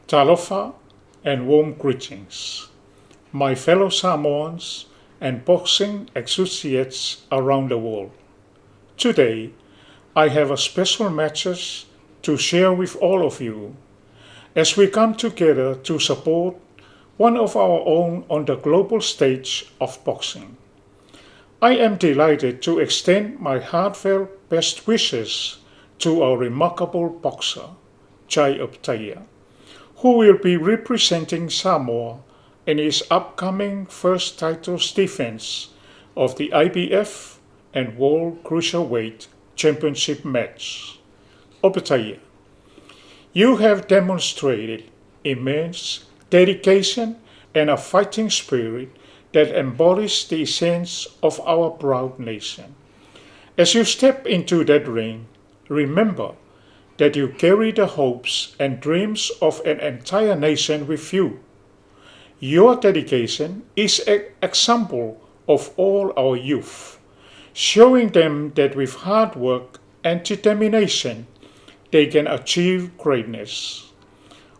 Talofa and warm greetings, my fellow Samoans and boxing associates around the world. Today, I have a special message to share with all of you as we come together to support one of our own on the global stage of boxing. I am delighted to extend my heartfelt best wishes to our remarkable boxer, Opetaia, who will be representing Samoa in his upcoming first titles defense of the IBF and World Cruiserweight Championship match. Opetaia, you have demonstrated immense dedication and a fighting spirit that embodies the essence of our proud nation. As you step into that ring, remember that you carry the hopes and dreams of an entire nation with you. Your dedication is an example of all our youth, showing them that with hard work and determination, they can achieve greatness.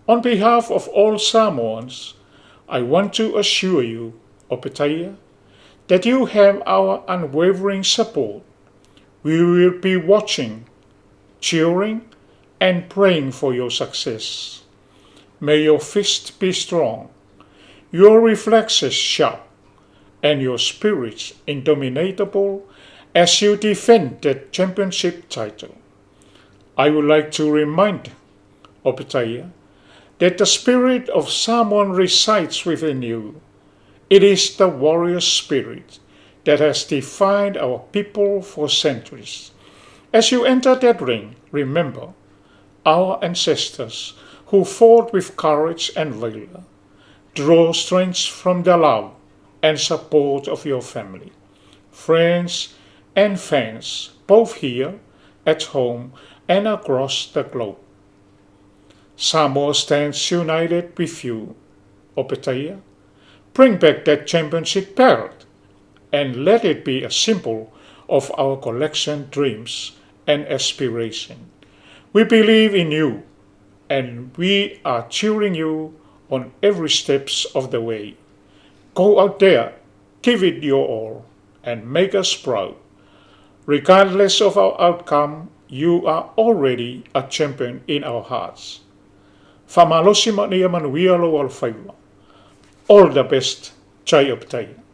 On behalf of all Samoans, I want to assure you, Opetaia, that you have our unwavering support. We will be watching, cheering, and praying for your success. May your fist be strong, your reflexes sharp, and your spirits indomitable as you defend that championship title. I would like to remind Opetaia that the spirit of Samoan resides within you. It is the warrior spirit that has defined our people for centuries. As you enter that ring, remember our ancestors who fought with courage and valor. Draw strength from the love and support of your family, friends, and fans, both here, at home, and across the globe. Samoa stands united with you, Opetaia. Bring back that championship belt and let it be a symbol of our collection dreams and aspiration. We believe in you and we are cheering you on every steps of the way. Go out there, give it your all, and make us proud. Regardless of our outcome, you are already a champion in our hearts. All the best, Opetaia.